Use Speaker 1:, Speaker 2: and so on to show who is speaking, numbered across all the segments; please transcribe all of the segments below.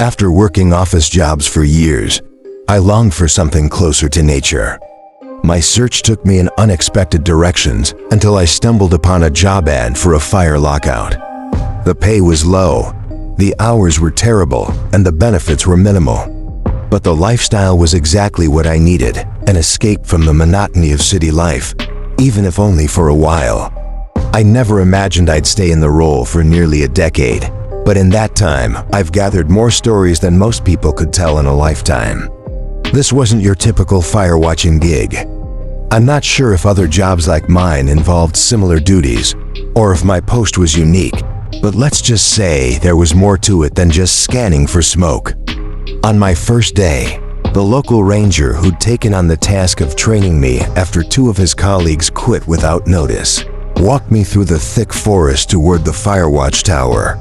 Speaker 1: After working office jobs for years, I longed for something closer to nature. My search took me in unexpected directions until I stumbled upon a job ad for a fire lockout. The pay was low, the hours were terrible, and the benefits were minimal. But the lifestyle was exactly what I needed, an escape from the monotony of city life, even if only for a while. I never imagined I'd stay in the role for nearly a decade, but in that time, I've gathered more stories than most people could tell in a lifetime. This wasn't your typical fire-watching gig. I'm not sure if other jobs like mine involved similar duties, or if my post was unique, but let's just say there was more to it than just scanning for smoke. On my first day, the local ranger who'd taken on the task of training me after two of his colleagues quit without notice, walked me through the thick forest toward the fire watch tower.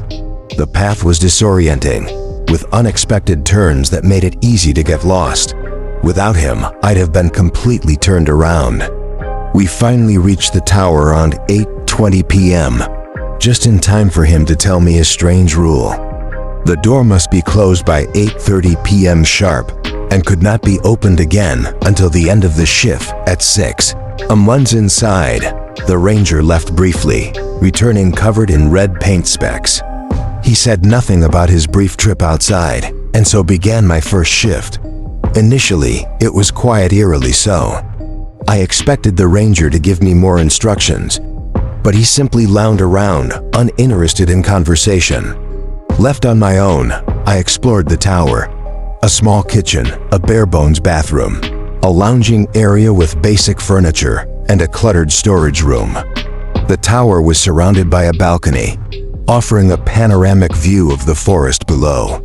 Speaker 1: The path was disorienting, with unexpected turns that made it easy to get lost. Without him, I'd have been completely turned around. We finally reached the tower around 8:20 p.m., just in time for him to tell me a strange rule. The door must be closed by 8:30 p.m. sharp and could not be opened again until the end of the shift at 6. Once inside, the ranger left briefly, returning covered in red paint specks. He said nothing about his brief trip outside, and so began my first shift. Initially, it was quiet, eerily so. I expected the ranger to give me more instructions, but he simply lounged around, uninterested in conversation. Left on my own, I explored the tower. A small kitchen, a bare-bones bathroom, a lounging area with basic furniture, and a cluttered storage room. The tower was surrounded by a balcony, offering a panoramic view of the forest below.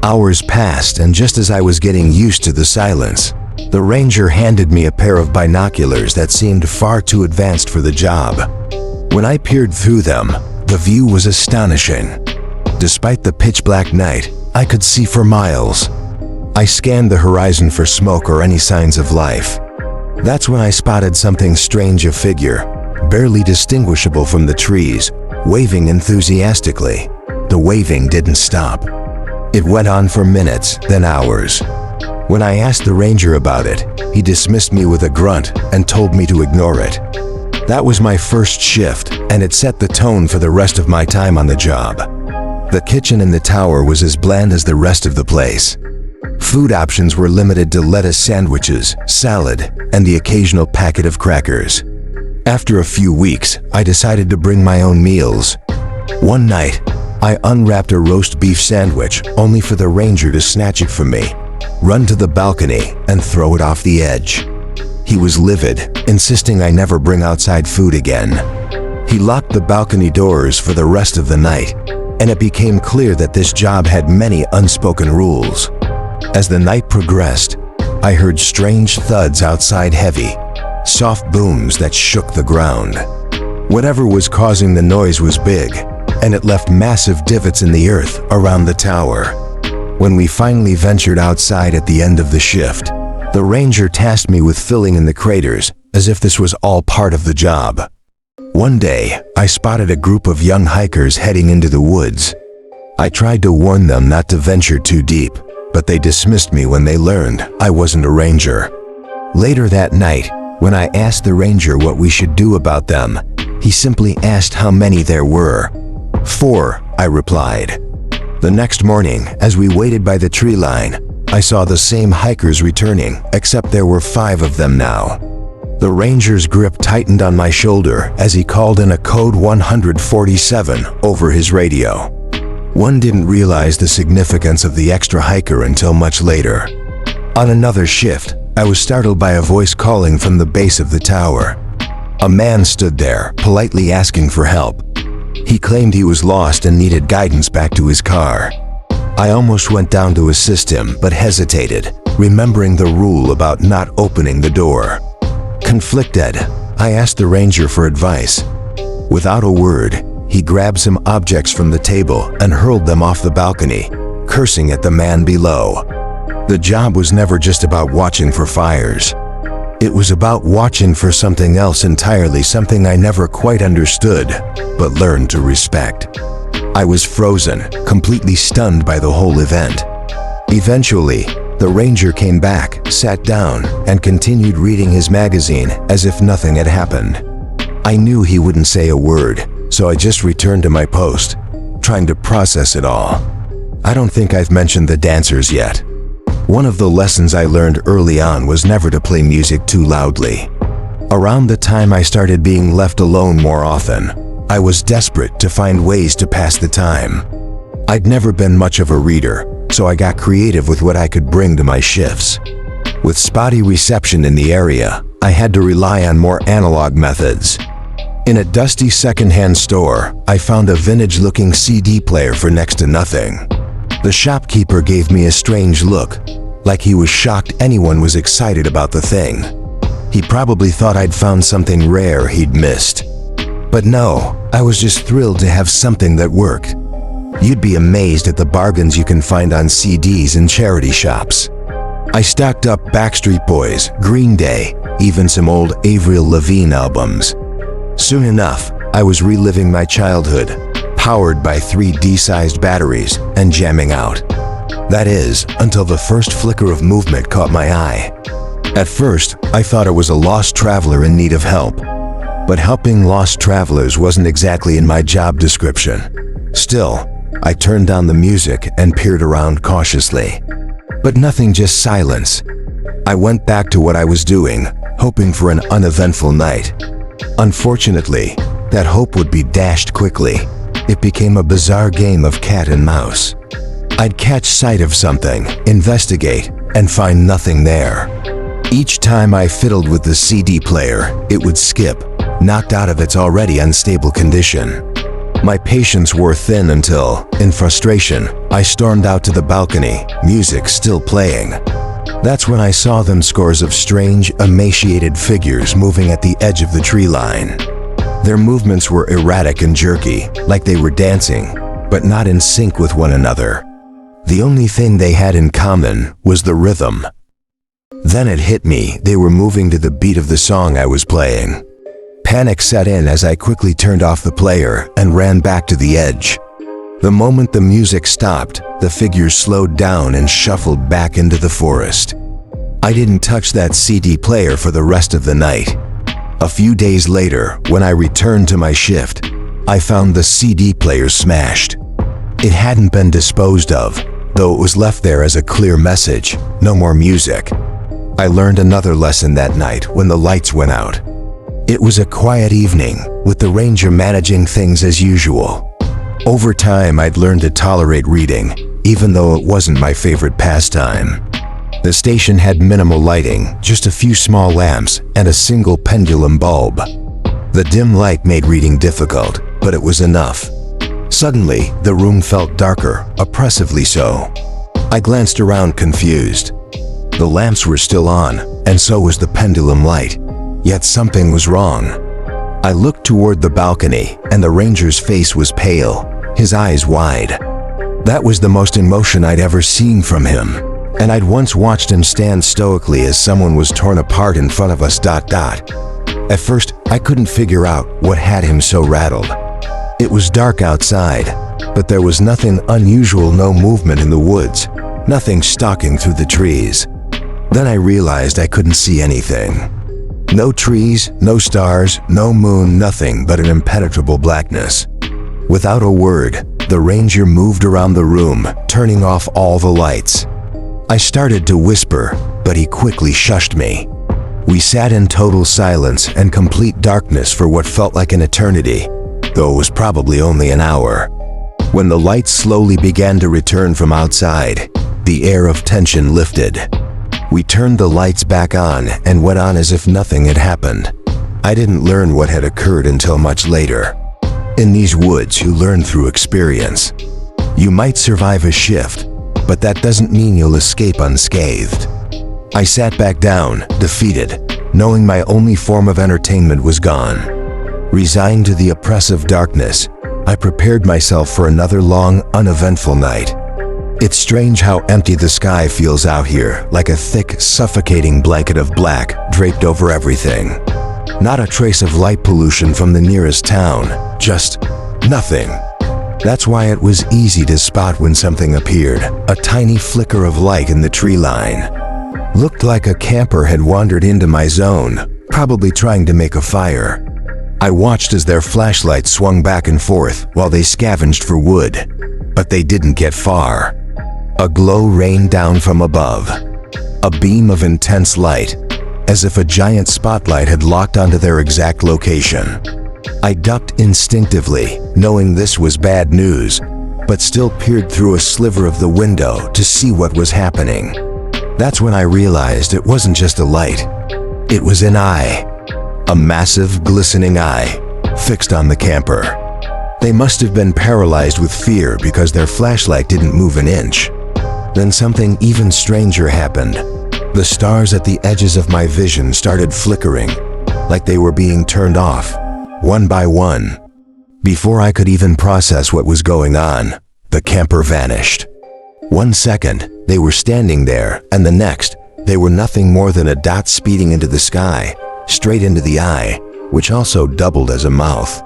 Speaker 1: Hours passed, and just as I was getting used to the silence, the ranger handed me a pair of binoculars that seemed far too advanced for the job. When I peered through them, the view was astonishing. Despite the pitch-black night, I could see for miles. I scanned the horizon for smoke or any signs of life. That's when I spotted something strange, a figure, barely distinguishable from the trees, waving enthusiastically. The waving didn't stop. It went on for minutes, then hours. When I asked the ranger about it, he dismissed me with a grunt and told me to ignore it. That was my first shift, and it set the tone for the rest of my time on the job. The kitchen in the tower was as bland as the rest of the place. Food options were limited to lettuce sandwiches, salad, and the occasional packet of crackers. After a few weeks, I decided to bring my own meals. One night, I unwrapped a roast beef sandwich only for the ranger to snatch it from me, run to the balcony, and throw it off the edge. He was livid, insisting I never bring outside food again. He locked the balcony doors for the rest of the night, and it became clear that this job had many unspoken rules. As the night progressed, I heard strange thuds outside, heavy, soft booms that shook the ground. Whatever was causing the noise was big, and it left massive divots in the earth around the tower. When we finally ventured outside at the end of the shift, the ranger tasked me with filling in the craters, as if this was all part of the job. One day, I spotted a group of young hikers heading into the woods. I tried to warn them not to venture too deep, but they dismissed me when they learned I wasn't a ranger. Later that night, when I asked the ranger what we should do about them, he simply asked how many there were. 4, I replied. The next morning, as we waited by the tree line, I saw the same hikers returning, except there were 5 of them now. The ranger's grip tightened on my shoulder as he called in a code 147 over his radio. One didn't realize the significance of the extra hiker until much later. On another shift, I was startled by a voice calling from the base of the tower. A man stood there, politely asking for help. He claimed he was lost and needed guidance back to his car. I almost went down to assist him, but hesitated, remembering the rule about not opening the door. Conflicted, I asked the ranger for advice. Without a word, he grabbed some objects from the table and hurled them off the balcony, cursing at the man below. The job was never just about watching for fires. It was about watching for something else entirely, something I never quite understood, but learned to respect. I was frozen, completely stunned by the whole event. Eventually, the ranger came back, sat down, and continued reading his magazine as if nothing had happened. I knew he wouldn't say a word, so I just returned to my post, trying to process it all. I don't think I've mentioned the dancers yet. One of the lessons I learned early on was never to play music too loudly. Around the time I started being left alone more often, I was desperate to find ways to pass the time. I'd never been much of a reader, so I got creative with what I could bring to my shifts. With spotty reception in the area, I had to rely on more analog methods. In a dusty secondhand store, I found a vintage-looking CD player for next to nothing. The shopkeeper gave me a strange look, like he was shocked anyone was excited about the thing. He probably thought I'd found something rare he'd missed. But no, I was just thrilled to have something that worked. You'd be amazed at the bargains you can find on CDs in charity shops. I stocked up Backstreet Boys, Green Day, even some old Avril Lavigne albums. Soon enough, I was reliving my childhood, powered by 3 D-sized batteries and jamming out. That is, until the first flicker of movement caught my eye. At first, I thought it was a lost traveler in need of help. But helping lost travelers wasn't exactly in my job description. Still, I turned down the music and peered around cautiously. But nothing, just silence. I went back to what I was doing, hoping for an uneventful night. Unfortunately, that hope would be dashed quickly. It became a bizarre game of cat and mouse. I'd catch sight of something, investigate, and find nothing there. Each time I fiddled with the CD player, it would skip, knocked out of its already unstable condition. My patience wore thin until, in frustration, I stormed out to the balcony, music still playing. That's when I saw them scores of strange, emaciated figures moving at the edge of the tree line. Their movements were erratic and jerky, like they were dancing, but not in sync with one another. The only thing they had in common was the rhythm. Then it hit me, they were moving to the beat of the song I was playing. Panic set in as I quickly turned off the player and ran back to the edge. The moment the music stopped, the figures slowed down and shuffled back into the forest. I didn't touch that CD player for the rest of the night. A few days later, when I returned to my shift, I found the CD player smashed. It hadn't been disposed of, though it was left there as a clear message: no more music. I learned another lesson that night when the lights went out. It was a quiet evening, with the ranger managing things as usual. Over time, I'd learned to tolerate reading, even though it wasn't my favorite pastime. The station had minimal lighting, just a few small lamps and a single pendulum bulb. The dim light made reading difficult, but it was enough. Suddenly, the room felt darker, oppressively so. I glanced around confused. The lamps were still on, and so was the pendulum light. Yet something was wrong. I looked toward the balcony, and the ranger's face was pale, his eyes wide. That was the most emotion I'd ever seen from him, and I'd once watched him stand stoically as someone was torn apart in front of us. At first, I couldn't figure out what had him so rattled. It was dark outside, but there was nothing unusual, no movement in the woods, nothing stalking through the trees. Then I realized I couldn't see anything. No trees, no stars, no moon, nothing but an impenetrable blackness. Without a word, the ranger moved around the room, turning off all the lights. I started to whisper, but he quickly shushed me. We sat in total silence and complete darkness for what felt like an eternity, though it was probably only an hour. When the lights slowly began to return from outside, the air of tension lifted. We turned the lights back on and went on as if nothing had happened. I didn't learn what had occurred until much later. In these woods, you learn through experience. You might survive a shift, but that doesn't mean you'll escape unscathed. I sat back down, defeated, knowing my only form of entertainment was gone. Resigned to the oppressive darkness, I prepared myself for another long, uneventful night. It's strange how empty the sky feels out here, like a thick, suffocating blanket of black draped over everything. Not a trace of light pollution from the nearest town, just nothing. That's why it was easy to spot when something appeared, a tiny flicker of light in the tree line. Looked like a camper had wandered into my zone, probably trying to make a fire. I watched as their flashlights swung back and forth while they scavenged for wood, but they didn't get far. A glow rained down from above, a beam of intense light, as if a giant spotlight had locked onto their exact location. I ducked instinctively, knowing this was bad news, but still peered through a sliver of the window to see what was happening. That's when I realized it wasn't just a light. It was an eye. A massive, glistening eye, fixed on the camper. They must have been paralyzed with fear because their flashlight didn't move an inch. Then something even stranger happened. The stars at the edges of my vision started flickering, like they were being turned off, one by one. Before I could even process what was going on, the camper vanished. 1 second, they were standing there, and the next, they were nothing more than a dot speeding into the sky, straight into the eye, which also doubled as a mouth.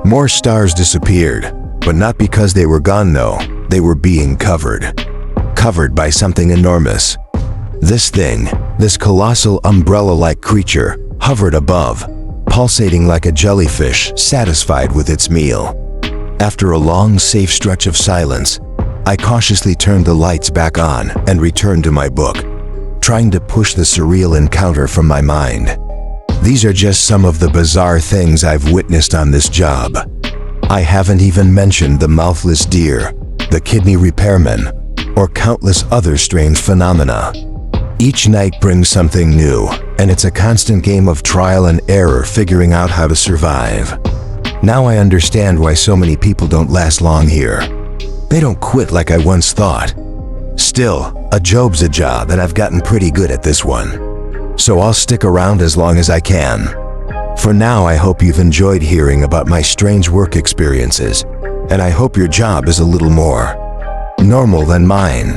Speaker 1: More stars disappeared, but not because they were gone though, they were being covered. Covered by something enormous. This thing, this colossal umbrella-like creature, hovered above, pulsating like a jellyfish satisfied with its meal. After a long, safe stretch of silence, I cautiously turned the lights back on and returned to my book, trying to push the surreal encounter from my mind. These are just some of the bizarre things I've witnessed on this job. I haven't even mentioned the mouthless deer, the kidney repairman, or countless other strange phenomena. Each night brings something new, and it's a constant game of trial and error figuring out how to survive. Now I understand why so many people don't last long here. They don't quit like I once thought. Still, a job's a job, and I've gotten pretty good at this one. So I'll stick around as long as I can. For now, I hope you've enjoyed hearing about my strange work experiences, and I hope your job is a little more normal than mine.